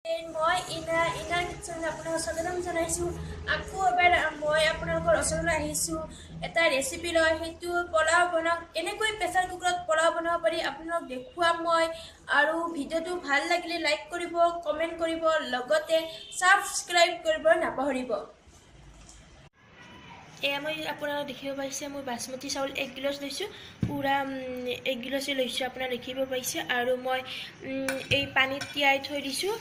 মই ইনাৰ কিটচেনত আপোনাক স্বাগতম জনাইছোঁ। আকৌ এবাৰ মই আপোনালোকৰ ওচৰলৈ আহিছোঁ এটা ৰেচিপি লৈ। সেইটো পোলাও বনাওঁ, কেনেকৈ প্ৰেছাৰ কুকাৰত পোলাও বনাব পাৰি আপোনালোক দেখুৱাম মই। আৰু ভিডিঅ'টো ভাল লাগিলে লাইক কৰিব, কমেণ্ট কৰিব, লগতে ছাবস্ক্ৰাইব কৰিব নাপাহৰিব। এয়া মই আপোনালোক দেখিব পাইছে, মই বাসমতি চাউল 1 গিলাচ লৈছোঁ, পূৰা 1 গিলাচে লৈছোঁ, আপোনালোক দেখিব পাইছে। আৰু মই এই পানীত তিয়াই থৈ দিছোঁ।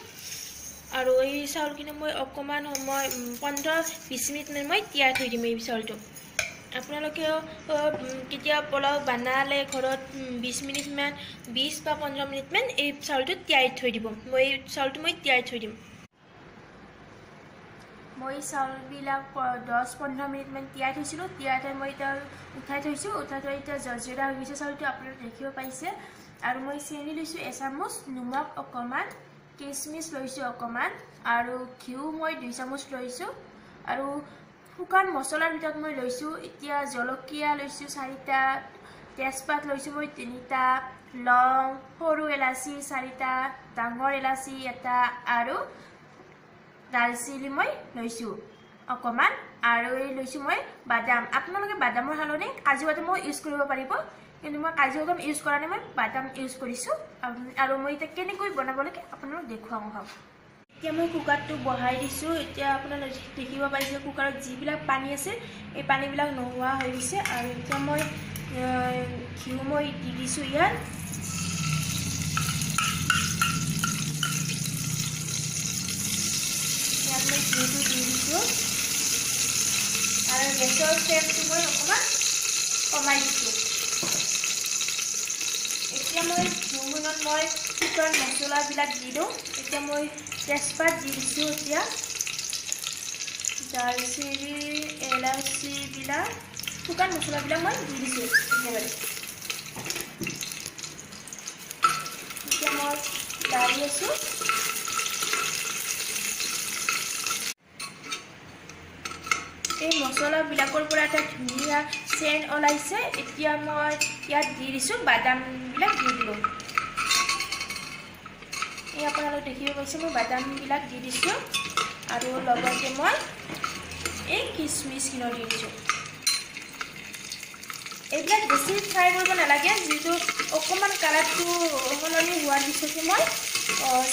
আৰু এই চাউলখিনি মই অকণমান সময় 15-20 মিনিটমান মই তিয়াই থৈ দিম এই চাউলটো। আপোনালোকেও কেতিয়া পোলাও বনালে ঘৰত 20 মিনিটমান 20 বা 15 মিনিটমান এই চাউলটো তিয়াই থৈ দিব। মই এই চাউলটো তিয়াই থৈ দিম। মই চাউলবিলাক 10-15 মিনিটমান তিয়াই থৈছিলোঁ। তিয়াই থৈ মই এতিয়া উঠাই থৈছোঁ। উঠাই থৈ এতিয়া জৰ্জৰা হৈ গৈছে চাউলটো, আপোনালোকে দেখিব পাইছে। আৰু মই চেনি লৈছোঁ 1 চামুচ, নিমখ অকণমান, কিচমিচ লৈছোঁ অকণমান, আৰু ঘিউ মই 2 চামুচ লৈছোঁ। আৰু শুকান মছলাৰ ভিতৰত মই লৈছোঁ এতিয়া জলকীয়া লৈছোঁ 4টা, তেজপাত লৈছোঁ মই 3টা, লং, সৰু এলাচি 4টা, ডাঙৰ এলাচি 1টা, আৰু দালচিনি মই লৈছোঁ অকণমান। আৰু এই লৈছোঁ মই বাদাম। আপোনালোকে বাদামৰ সলনি কাজু বাদামো ইউজ কৰিব পাৰিব, কিন্তু মই কাজু বাদাম ইউজ কৰা নাই, মই বাদাম ইউজ কৰিছোঁ। আৰু মই এতিয়া কেনেকৈ বনাব লাগে আপোনালোক দেখুৱাম আহক। এতিয়া মই কুকাৰটো বহাই দিছোঁ। এতিয়া আপোনালোকে দেখিব পাইছে কুকাৰত যিবিলাক পানী আছে এই পানীবিলাক নোহোৱা হৈ গৈছে। আৰু এতিয়া মই ঘিউ মই দি দিছোঁ ইয়াত। ইয়াত মই ঘিউটো দি দিছোঁ আৰু গেছৰ ফ্লেমটো মই অকণমান কমাই দিছোঁ। এতিয়া মই ঘিউত মই শুকান মছলাবিলাক দি দিওঁ। এতিয়া মই তেজপাত দি দিছোঁ, এতিয়া দালচিনি, এলাচিবিলাক, শুকান মছলাবিলাক মই দি দিছোঁ একেবাৰে। এতিয়া মই লাৰি আছোঁ। এই মছলাবিলাকৰ পৰা এটা ধুনীয়া চেণ্ট ওলাইছে। এতিয়া মই ইয়াত দি দিছোঁ বাদামবিলাক দি দিলোঁ। এই আপোনালোকে দেখিব পাইছে মই বাদামবিলাক দি দিছোঁ, আৰু লগতে মই এই কিচমিচখিনি দি দিছোঁ। এইবিলাক বেছি ফ্ৰাই কৰিব নালাগে, যিহেতু অকণমান কালাৰটো সলনি হোৱাৰ পিছতে মই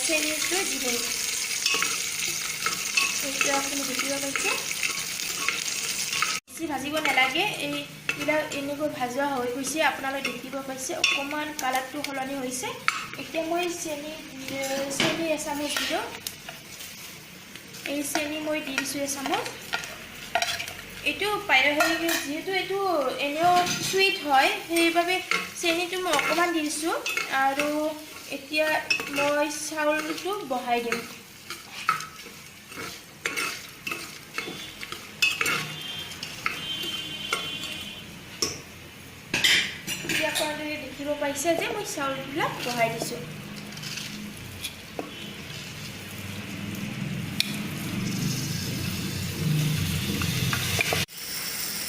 চেনিটো দি দিম। এতিয়া আপুনি দেখিব পাইছে বেছি ভাজিব নালাগে, এইবিলাক এনেকৈ ভাজা হৈ গৈছে। আপোনালোকে দেখিব পাইছে অকণমান কালাৰটো সলনি হৈছে। এতিয়া মই চেনি 1 চামুচ দিলোঁ। এই চেনি মই দি দিছোঁ 1 চামুচ। এইটো যিহেতু এইটো এনেও চুইট হয়, সেইবাবে চেনিটো মই অকণমান দি দিছোঁ। আৰু এতিয়া মই চাউলটো বহাই দিম। এতিয়া আপোনালোকে দেখিব পাইছে যে মই চাউলবিলাক বহাই দিছোঁ।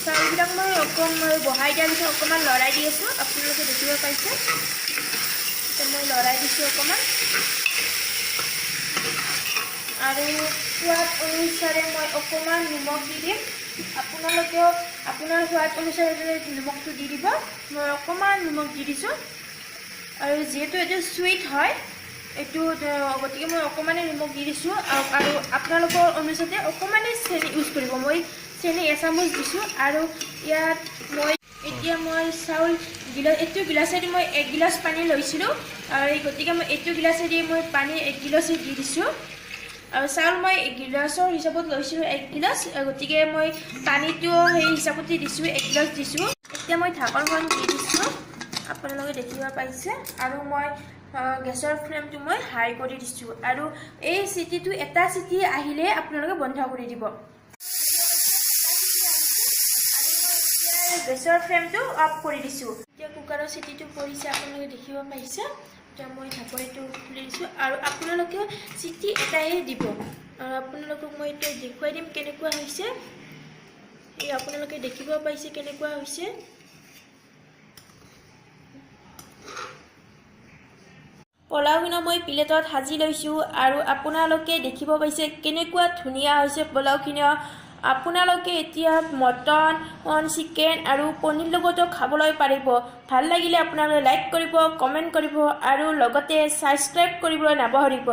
চাউলবিলাক মই বহাই দিয়াৰ পিছত অকণমান লৰাই দি আছোঁ, আপোনালোকে দেখিব পাইছে। এতিয়া মই লৰাই দিছোঁ অকণমান। আৰু সোৱাদ অনুসাৰে মই অকণমান নিমখ দি দিম। আপোনালোকেও আপোনাৰ সোৱাদ অনুসাৰে নিমখটো দি দিব। মই অকণমান নিমখ দি দিছোঁ। আৰু যিহেতু এইটো চুইট হয় এইটো, গতিকে মই অকণমানেই নিমখ দি দিছোঁ। আৰু আপোনালোকৰ অনুযায়ী অকণমানেই চেনি ইউজ কৰিব। মই চেনি 1 চামুচ দিছোঁ। আৰু ইয়াত এতিয়া মই চাউল এইটো গিলাচেদি মই 1 গিলাচ পানী লৈছিলোঁ, আৰু গতিকে মই এইটো গিলাচেদি মই পানী 1 গিলাচে দি দিছোঁ। আৰু চাউল মই গিলাচৰ হিচাপত লৈছিলোঁ 1 গিলাচ, গতিকে মই পানীটো সেই হিচাপতে দিছোঁ, 1 গিলাচ দিছোঁ। এতিয়া মই ঢাকনখন দি দিছোঁ, আপোনালোকে দেখিব পাইছে। আৰু মই গেছৰ ফ্লেমটো মই হাই কৰি দিছোঁ। আৰু এই চিটিটো এটা চিটি আহিলে আপোনালোকে বন্ধ কৰি দিব। গেছৰ ফ্লেমটো অফ কৰি দিছোঁ। এতিয়া কুকাৰৰ চিটিটো পৰিছে, আপোনালোকে দেখিব পাইছে। এতিয়া মই ঢাকনিটো খুলি দিছোঁ। আৰু আপোনালোকেও চিটি এটাই দিব। আৰু আপোনালোকক মই এতিয়া দেখুৱাই দিম কেনেকুৱা হৈছে। এই আপোনালোকে দেখিব পাইছে কেনেকুৱা হৈছে। পোলাওখিনি মই প্লেটত সাজি লৈছোঁ আৰু আপোনালোকে দেখিব পাইছে কেনেকুৱা ধুনীয়া হৈছে পোলাওখিনি। আপোনালোকে এতিয়া মটন, চিকেন আৰু পনীৰ লগতো খাবলৈ পাৰিব। ভাল লাগিলে আপোনালোকে লাইক কৰিব, কমেণ্ট কৰিব আৰু লগতে ছাবস্ক্ৰাইব কৰিবলৈ নাপাহৰিব।